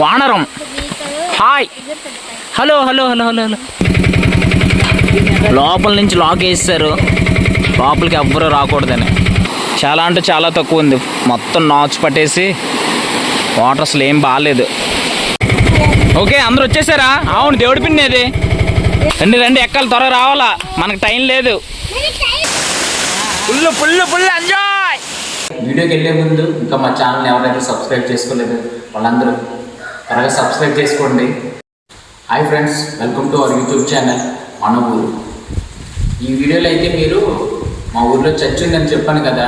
వానరం hi hello hello hello hello hello. లోపల నుంచి lock వేస్తారు, లోపలికి ఎవ్వరూ రాకూడదని. చాలా అంటే చాలా తక్కువ ఉంది, మొత్తం నాచు పట్టేసి వాటర్ అసలు ఏం బాగాలేదు. ఓకే అందరూ వచ్చేసారా? అవును దేవుడి పిన్నేది. రండి రండి ఎక్కాలి, త్వరగా రావాలా, మనకు టైం లేదు. Full full full enjoy. వీడియోకి వెళ్ళే ముందు ఇంకా మా ఛానల్ని ఎవరైతే సబ్స్క్రైబ్ చేసుకోలేదు వాళ్ళందరూ త్వరగా సబ్స్క్రైబ్ చేసుకోండి. Hi friends, welcome to our YouTube channel మన ఊరు. ఈ వీడియోలో అయితే మీరు మా ఊరిలో చర్చ్ ఉందని చెప్పాను కదా,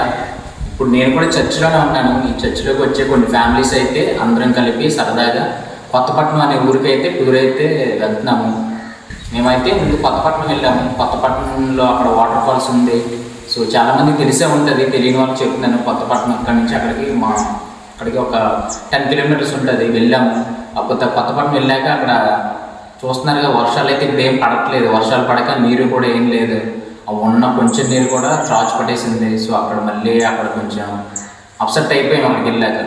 ఇప్పుడు నేను కూడా చర్చిలోనే ఉన్నాను. ఈ చర్చిలోకి వచ్చే కొన్ని ఫ్యామిలీస్ అయితే అందరం కలిపి సరదాగా కొత్తపట్నం అనే ఊరికి అయితే టూర్ అయితే వెళ్తున్నాము. మేమైతే ముందు కొత్తపట్నం వెళ్ళాము. కొత్తపట్నంలో అక్కడ వాటర్ ఫాల్స్ ఉంది. సో చాలామందికి తెలిసే ఉంటుంది, తెలియని వాళ్ళకి చెప్తున్నాను. కొత్తపట్నం అక్కడి నుంచి అక్కడికి ఒక 10 కిలోమీటర్స్ ఉంటుంది. వెళ్ళాము. అప్పుడు కొత్తపట్నం వెళ్ళాక అక్కడ చూస్తున్నారుగా వర్షాలు అయితే ఇప్పుడు ఏం పడట్లేదు. వర్షాలు పడక నీరు కూడా ఏం లేదు. ఉన్న కొంచెం నీరు కూడా త్రాచు పట్టేసింది. సో అక్కడ కొంచెం అప్సెట్ అయిపోయాం అక్కడికి వెళ్ళాక.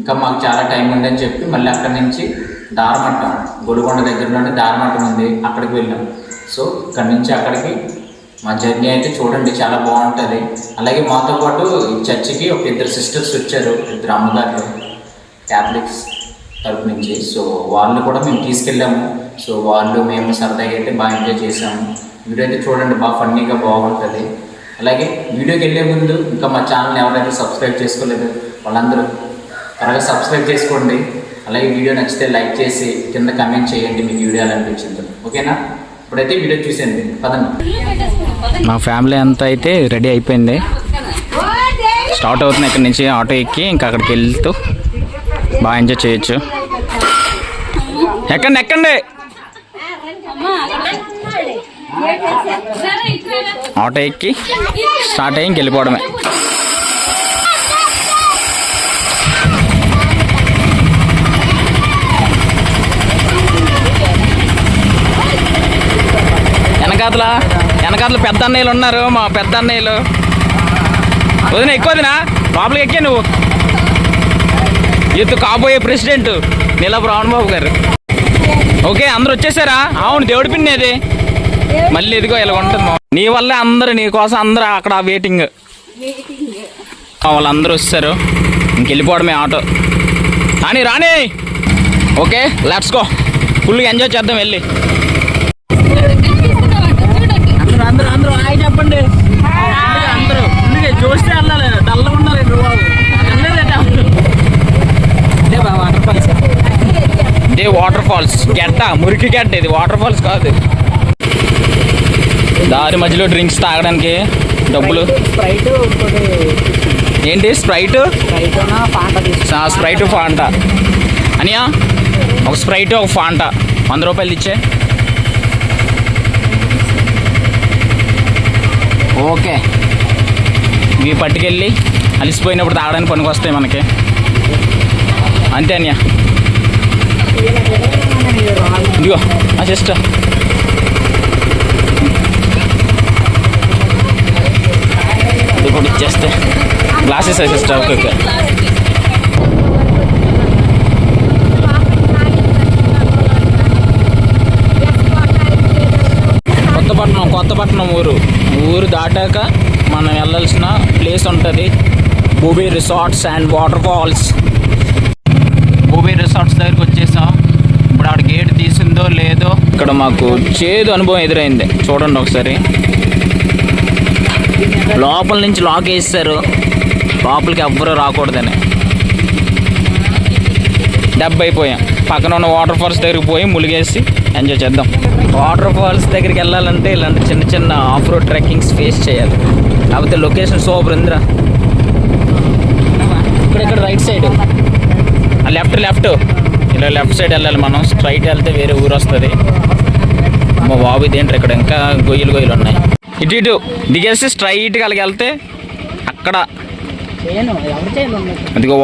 ఇంకా మాకు చాలా టైం ఉందని చెప్పి మళ్ళీ అక్కడి నుంచి దారమట్టం, గొలుగొండ దగ్గరలోనే దారమట్టం ఉంది, అక్కడికి వెళ్ళాం. సో ఇక్కడి నుంచి అక్కడికి మా జర్నీ అయితే చూడండి చాలా బాగుంటుంది. అలాగే మాతో పాటు ఈ చర్చికి ఒక 2 సిస్టర్స్ వచ్చారు, 2 అమ్మగారు క్యాథలిక్స్ తరపు నుంచి. సో వాళ్ళు కూడా మేము తీసుకెళ్ళాము. సో వాళ్ళు మేము సరదాగా అయితే బాగా ఎంజాయ్ చేసాము. వీడియో అయితే చూడండి, బాగా ఫన్నీగా బాగుంటుంది. అలాగే వీడియోకి వెళ్ళే ముందు ఇంకా మా ఛానల్ని ఎవరైతే సబ్స్క్రైబ్ చేసుకోలేదు వాళ్ళందరూ త్వరగా సబ్స్క్రైబ్ చేసుకోండి. అలాగే వీడియో నచ్చితే లైక్ చేసి కింద కమెంట్ చేయండి మీకు వీడియో ఎలా అనిపించిందో. ఓకేనా? ఇప్పుడైతే వీడియో చూసేయండి, పదండి. మా ఫ్యామిలీ అంతా అయితే రెడీ అయిపోయింది. స్టార్ట్ అవుతుంది ఇక్కడి నుంచి ఆటో ఎక్కి ఇంకా అక్కడికి వెళ్తూ బాగా ఎంజాయ్ చేయొచ్చు. ఎక్కండి ఎక్కండి. ఆటో ఎక్కి స్టార్ట్ అయ్యి వెళ్ళిపోవడమే. వెనకాతల పెద్ద అన్నయ్యలు ఉన్నారు, మా పెద్ద అన్నయ్యలు. వదిన ఎక్కువ వదినా, లోపలికి ఎక్కే నువ్వు. ఎత్తు కాబోయే ప్రెసిడెంట్ నీలపు రావణబాబు గారు. ఓకే అందరూ వచ్చేసారా? అవును దేవుడి పిన్నేది. మళ్ళీ ఎదిగో ఇలా ఉంటుంది. నీ వల్లే అందరూ, నీ కోసం అందరూ అక్కడ వెయిటింగ్. వాళ్ళందరూ వచ్చేసారు, ఇంకెళ్ళిపోవడమే ఆటో. రాని. ఓకే లెట్స్ గో, ఫుల్గా ఎంజాయ్ చేద్దాం వెళ్ళి. అందరూ హాయ్ చెప్పండి. అందరూ చూస్తే వెళ్ళాలి, డల్గా ఉండాలి. ఇదే వాటర్ ఫాల్స్ గెట్ట, మురికి గెట్ట. ఇది వాటర్ ఫాల్స్ కాదు. దారి మధ్యలో డ్రింక్స్ తాగడానికి డబ్బులు. ఏంటి స్ప్రైట్? స్ప్రైట్ ఫాంటా అనియా, ఒక స్ప్రైట్ ఒక ఫాంటా 100 రూపాయలు ఇచ్చే. ఓకే ఇవి పట్టుకెళ్ళి అలిసిపోయినప్పుడు తాగడానికి పనికి వస్తాయి మనకి, అంతే అన్యా. ఇదిగో ఆ సిస్టర్, ఇది కూడా ఇచ్చేస్తే glasses sister. Okay okay. Kothapatnam ఊరు దాటాక మనం వెళ్ళాల్సిన ప్లేస్ ఉంటుంది, బూబీ రిసార్ట్స్ అండ్ వాటర్ ఫాల్స్. బూబీ రిసార్ట్స్ దగ్గరికి వచ్చేసాం. ఇప్పుడు ఆవిడ గేట్ తీసిందో లేదో. ఇక్కడ మాకు చేదు అనుభవం ఎదురైంది, చూడండి ఒకసారి. లోపల నుంచి లాక్ వేస్తారు, లోపలికి ఎవ్వరూ రాకూడదని. దెబ్బ అయిపోయాం. పక్కన ఉన్న వాటర్ ఫాల్స్ దగ్గరికి పోయి ములిగేసి ఎంజాయ్ చేద్దాం. వాటర్ ఫాల్స్ దగ్గరికి వెళ్ళాలంటే ఇలాంటి చిన్న చిన్న ఆఫ్ రోడ్ ట్రెక్కింగ్స్ ఫేస్ చేయాలి, కాకపోతే లొకేషన్ సూపర్ ఉందిరా. ఇక్కడ రైట్ సైడ్, లెఫ్ట్ ఇలా లెఫ్ట్ సైడ్ వెళ్ళాలి మనం. స్ట్రైట్ వెళ్తే వేరే ఊరు వస్తుంది. మా బాబు ఇదేంటి, ఇక్కడ ఇంకా గొయ్యలు ఉన్నాయి. ఇటు దిగేసి స్ట్రైట్గా అలాగ వెళ్తే అక్కడ అదిగో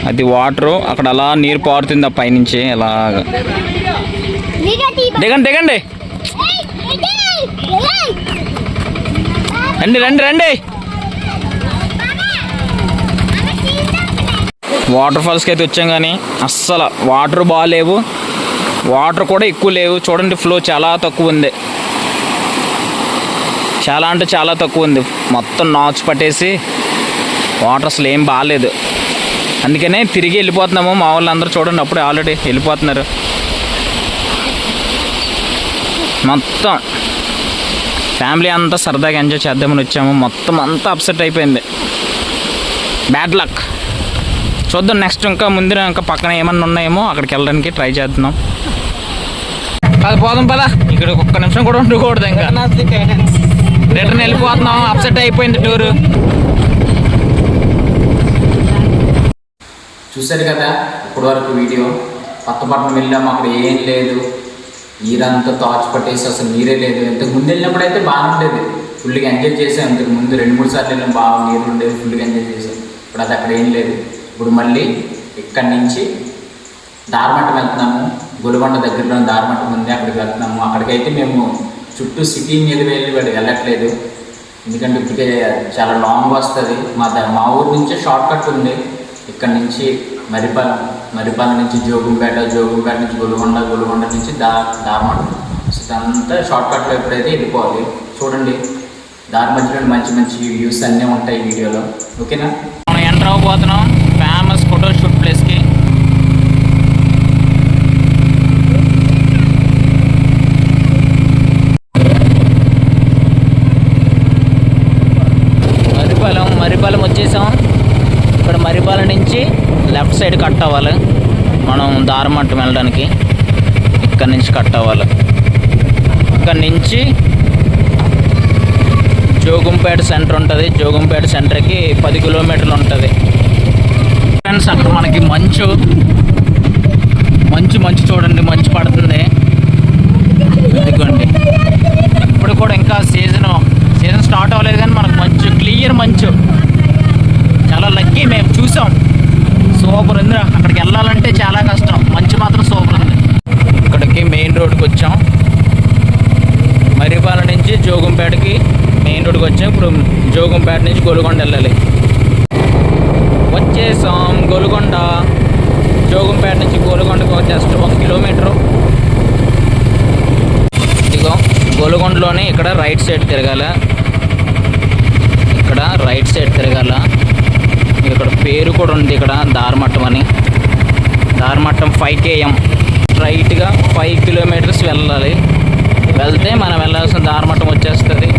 అది వాటరు అక్కడ అలా నీరు పారుతుంది ఆ పైనుంచి అలాగా. దిగండి రండి రండి రండి. వాటర్ ఫాల్స్కి అయితే వచ్చాం కానీ అస్సలు వాటర్ బాగాలేవు, వాటర్ కూడా ఎక్కువ లేవు. చూడండి ఫ్లో చాలా తక్కువ ఉంది, చాలా అంటే చాలా తక్కువ ఉంది. మొత్తం నాచు పట్టేసి వాటర్ అసలు ఏం బాగాలేదు. అందుకనే తిరిగి వెళ్ళిపోతున్నాము. మా వాళ్ళందరూ చూడండి అప్పుడే ఆల్రెడీ వెళ్ళిపోతున్నారు. మొత్తం ఫ్యామిలీ అంతా సరదాగా ఎంజాయ్ చేద్దామని వచ్చాము. మొత్తం అంతా అప్సెట్ అయిపోయింది. Bad luck. చూద్దాం నెక్స్ట్ ఇంకా ముందు ఇంకా పక్కన ఏమన్నా ఉన్నాయేమో అక్కడికి వెళ్ళడానికి ట్రై చేస్తున్నాం. పద పోదాం పద. ఇక్కడ ఒక్క నిమిషం కూడా ఉండకూడదు, ఇంకా రిటర్న్ వెళ్ళిపోతున్నాం. అప్సెట్ అయిపోయింది టూరు. చూశారు కదా ఇప్పటి వరకు వీడియో. కొత్తపట్నం వెళ్ళాము, అక్కడ ఏం లేదు, నీరంతా తాచు పట్టేసి అసలు నీరే లేదు. ఇంతకు ముందు వెళ్ళినప్పుడు అయితే బాగానే ఉండేది, ఫుల్గా ఎంజాయ్ చేసాం. ఇంతకు ముందు 2-3 సార్లు వెళ్ళాం, బాగా నీరు ఉండేది, ఫుల్గా ఎంజాయ్ చేసాం. ఇప్పుడు అది అక్కడ ఏం లేదు. ఇప్పుడు మళ్ళీ ఇక్కడి నుంచి దారమట్టం వెళ్తున్నాము. గొలుగొండ దగ్గరలో దారమట్టం ఉంది, అక్కడికి వెళ్తున్నాము. అక్కడికైతే మేము చుట్టూ సిటీ మీద వెళ్ళట్లేదు, ఎందుకంటే ఇప్పటికే చాలా లాంగ్ వస్తుంది. మా ఊరు నుంచే షార్ట్ కట్ ఉంది. ఇక్కడ నుంచి మరిపాలెం నుంచి జోగుంపేట నుంచి గొలుగొండ నుంచి దారమట్టం. ఇదంతా షార్ట్ కట్లో ఎప్పుడైతే వెళ్ళిపోవాలి. చూడండి దారి మధ్యలో మంచి మంచి వ్యూస్ అన్నీ ఉంటాయి వీడియోలో. ఓకేనా? మనం ఎంటర్ అవ్వబోతున్నాం ఫేమస్ ఫోటోషూట్ ప్లేస్కి. మరిపాలెం వచ్చేసాం. ఇక్కడ మరిపాలెం నుంచి లెఫ్ట్ సైడ్ కట్ అవ్వాలి మనం దారమట్టం వెళ్ళడానికి. ఇక్కడ నుంచి కట్ అవ్వాలి. ఇక్కడ నుంచి జోగుంపేట సెంటర్ ఉంటుంది. జోగుంపేట సెంటర్కి 10 కిలోమీటర్లు ఉంటుంది ఫ్రెండ్స్. అక్కడ మనకి మంచు చూడండి, మంచు పడుతుంది. ఇదిగోండి, ఇప్పుడు కూడా ఇంకా సీజన్ స్టార్ట్ అవ్వలేదు కానీ మనకు మంచు, క్లియర్ మంచు. చాలా లక్కీ, మేము చూసాం. సూపర్ ఉంది. అక్కడికి వెళ్ళాలంటే చాలా కష్టం, మంచు మాత్రం సూపర్ ఉంది. ఇక్కడికి మెయిన్ రోడ్కి వచ్చాం. మరిపాలెం నుంచి జోగుంపేటకి మెయిన్ రోడ్కి వచ్చాం. ఇప్పుడు జోగుంపేట నుంచి గొలుగొండ వెళ్ళాలి. వచ్చేసాం గొలుగొండ. జోగుంపేట నుంచి గొలుగొండకు జస్ట్ 1 కిలోమీటరు. ఇదిగో గొలుగొండలోనే ఇక్కడ రైట్ సైడ్ తిరగాల. ఇక్కడ రైట్ సైడ్ తిరగాల. ఇక్కడ పేరు కూడా ఉంది, ఇక్కడ దారమట్టం అని. దారమట్టం 5 km స్ట్రైట్గా 5 కిలోమీటర్స్ వెళ్ళాలి. వెళ్తే మనం వెళ్ళాల్సిన దారమట్టం వచ్చేస్తుంది.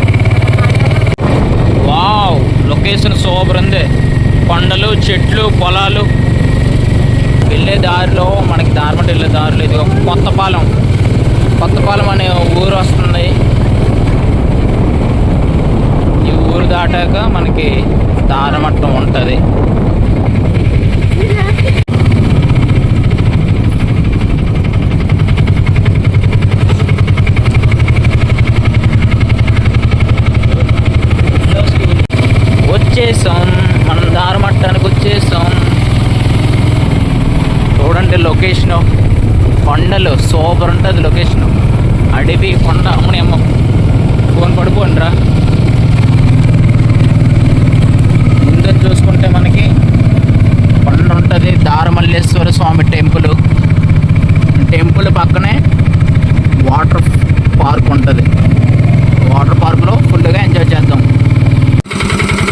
వావ్, లొకేషన్ సూపర్ ఉంది. కొండలు, చెట్లు, పొలాలు. వెళ్ళే దారిలో మనకి దారమట్టం వెళ్ళే దారిలో ఇది కొత్తపాలెం అనే ఊరు వస్తుంది. ఈ ఊరు దాటాక మనకి దారమట్టం ఉంటుంది. వచ్చేసాం, మనం దారమట్టానికి వచ్చేసాం. చూడండి లొకేషను, కొండలు సూపర్ ఉంటుంది లొకేషను. అడవి, కొండ. అమ్మనేమో ఫోన్ పడిపోండి రా. ముందు చూసుకుంటే మనకి కొండ ఉంటుంది. దారమల్లేశ్వర స్వామి టెంపుల్ పక్కనే వాటర్ పార్క్ ఉంటుంది. వాటర్ పార్క్లో ఫుల్గా ఎంజాయ్ చేద్దాం.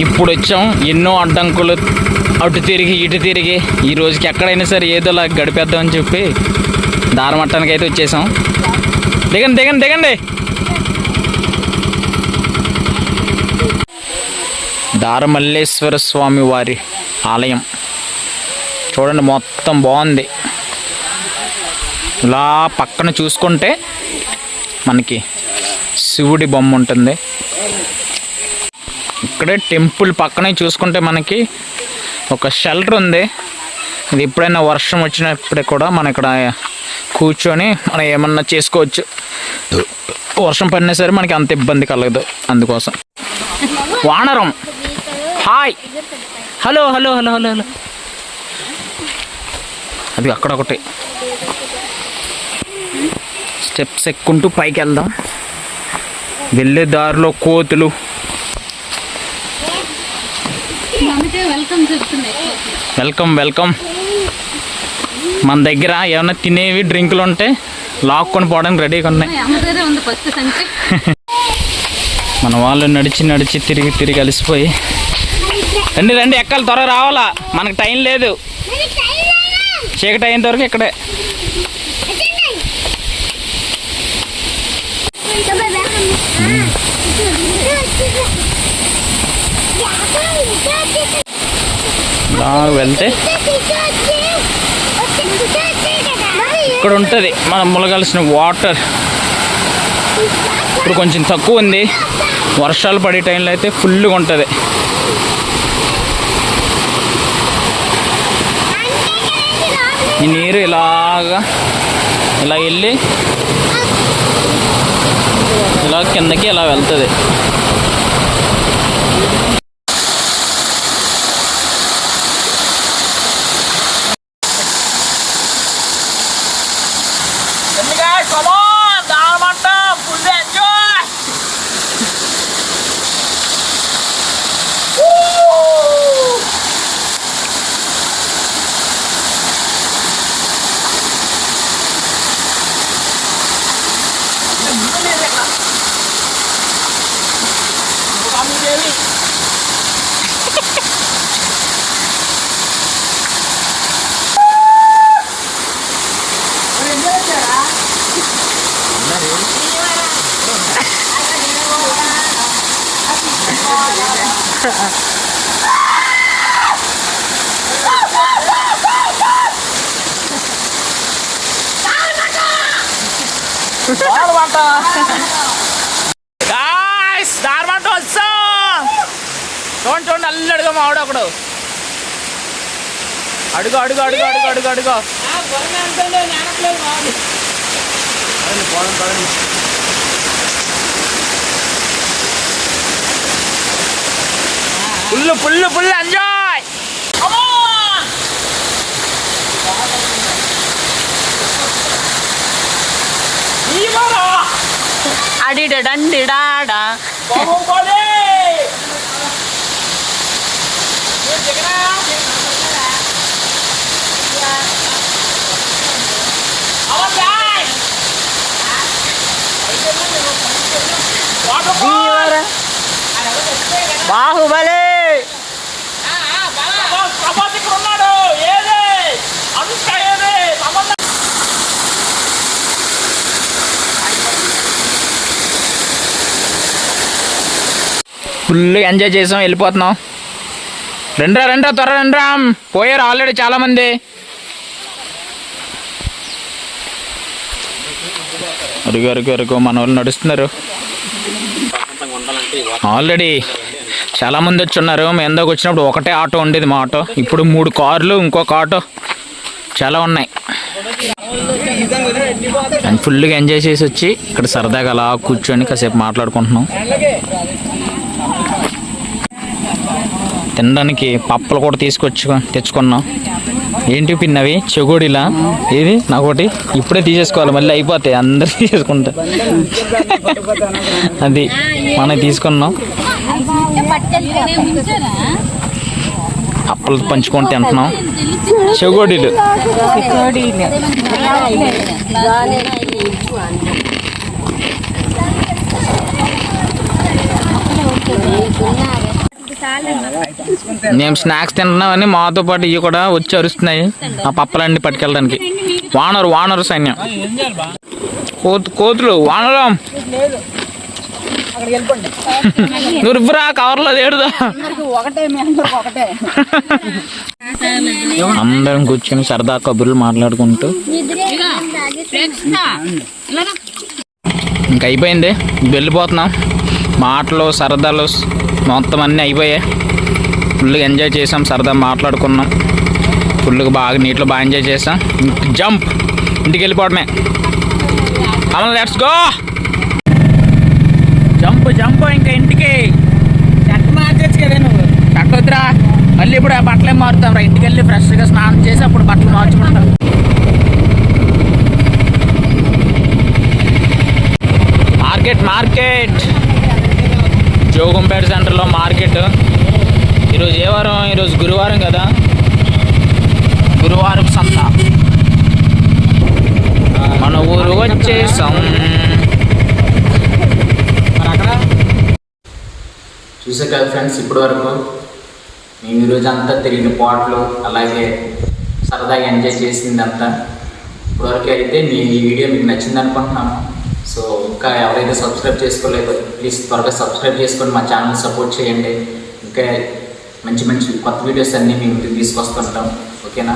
ఇప్పుడు వచ్చాం, ఎన్నో అడ్డంకులు, అటు తిరిగి ఇటు తిరిగి ఈ రోజుకి ఎక్కడైనా సరే ఏదోలా గడిపేద్దామని చెప్పి దారమట్టానికి అయితే వచ్చేసాం. దిగండి. దారమల్లేశ్వర స్వామి వారి ఆలయం చూడండి, మొత్తం బాగుంది. ఇలా పక్కన చూసుకుంటే మనకి శివుడి బొమ్మ ఉంటుంది. ఇక్కడే టెంపుల్ పక్కనే చూసుకుంటే మనకి ఒక షెల్టర్ ఉంది. ఇది ఎప్పుడైనా వర్షం వచ్చినప్పుడే కూడా మనం ఇక్కడ కూర్చొని మనం ఏమన్నా చేసుకోవచ్చు. వర్షం పడినా సరే మనకి అంత ఇబ్బంది కలగదు. అందుకోసం వానరం హాయ్ హలో అది అక్కడ ఒకటి స్టెప్స్ ఎక్కుంటూ పైకి వెళ్దాం. వెళ్ళే దారిలో కోతులు వెల్కమ్ వెల్కమ్. మన దగ్గర ఏమైనా తినేవి డ్రింకులు ఉంటే లాక్కొని పోవడానికి రెడీగా ఉన్నాయి. మన వాళ్ళు నడిచి నడిచి తిరిగి తిరిగి అలసిపోయి రండి రండి ఎక్కాలి, త్వరగా రావాలా, మనకు టైం లేదు. చీకటి అయినంత వరకు ఇక్కడే. వెళ్తే ఇక్కడ ఉంటుంది మనం ములగాల్సిన వాటర్. ఇప్పుడు కొంచెం తక్కువ ఉంది, వర్షాలు పడే టైంలో అయితే ఫుల్గా ఉంటుంది. ఈ నీరు ఇలా వెళ్ళి ఇలా కిందకి ఇలా వెళ్తుంది. చూడండి అల్లడుగా మావాడు ఒకడు. అడుగు అడుగు అడుగు అడుగు అడుగు అడుగు ఫుల్ ఫుల్ ఫుల్ ఎంజాయ్. అడిడండిడాడా బాహుబలి ఫుల్ ఎంజాయ్ చేసాం, వెళ్ళిపోతున్నాం. రెండ్రా రెండ్రా త్వర రెండ్రా, పోయారు ఆల్రెడీ చాలామంది. అరుగు అరుగు అరుగు మన వాళ్ళు నడుస్తున్నారు. ఆల్రెడీ చాలామంది వచ్చి ఉన్నారు. మేము ఎందాక వచ్చినప్పుడు ఒకటే ఆటో ఉండేది మా ఆటో, ఇప్పుడు 3 కార్లు ఇంకొక ఆటో చాలా ఉన్నాయి. అండ్ ఫుల్గా ఎంజాయ్ చేసి వచ్చి ఇక్కడ సరదాగా అలా కూర్చొని కాసేపు మాట్లాడుకుంటున్నాం. తినడానికి పప్పలు కూడా తెచ్చుకున్నాం. ఏంటి పిన్నవి చెగోడిలా, ఏది నాకోటి ఇప్పుడే తీసేసుకోవాలి, మళ్ళీ అయిపోతాయి అందరు తీసుకుంటా. అది మనం తీసుకున్నాం. అప్పలు పంచుకొని తింటున్నాం. చెగోడీలు మేము స్నాక్స్ తింటున్నామని మాతో పాటు ఇవి కూడా వచ్చి అరుస్తున్నాయి ఆ పప్పలన్నీ పట్టుకెళ్ళడానికి. వానరు సైన్యం, కోతులు వానరం. నువ్వురా కవర్లో ఏడుదా. అందరం కూర్చొని సరదా కబుర్లు మాట్లాడుకుంటూ ఇంక అయిపోయింది, వెళ్ళిపోతున్నాం. మాటలు సరదాలు మొత్తం అన్నీ అయిపోయాయి. ఫుల్గా ఎంజాయ్ చేసాం, సరదా మాట్లాడుకున్నాం, ఫుల్గా బాగా నీటిలో బాగా ఎంజాయ్ చేసాం. జంప్, ఇంటికి వెళ్ళిపోవడమే. అమ్మ లెట్స్ గో, జంప్ జంప్ ఇంకా ఇంటికి. షర్ట్ మార్చచ్చు కదా నువ్వు, షర్ట్ వద్దురా, మళ్ళీ ఇప్పుడు ఆ బట్టలే మారుతాం రా. ఇంటికి వెళ్ళి ఫ్రెష్గా స్నానం చేసి అప్పుడు బట్టలు మార్చుకుంటాం. మార్కెట్ జోగుంపేట సెంటర్లో మార్కెట్ ఈరోజు ఏ వారం? ఈరోజు గురువారం కదా, గురువారం సంత. మన ఊరు వచ్చేసాం. చూసే కదా ఫ్రెండ్స్, ఇప్పటి వరకు మేము ఈరోజు అంతా తిరిగిన పాటలు, అలాగే సరదాగా ఎంజాయ్ చేసింది అంతా. ఇప్పటివరకు అయితే ఈ వీడియో మీకు నచ్చింది అనుకుంటున్నాను. సో ఇంకా ఎవరైతే సబ్స్క్రైబ్ చేసుకోలేదో ప్లీజ్ త్వరగా సబ్స్క్రైబ్ చేసుకొని మా ఛానల్ సపోర్ట్ చేయండి. ఇంకా మంచి మంచి కొత్త వీడియోస్ అన్నీ మేము తీసుకొస్తుంటాం. ఓకేనా?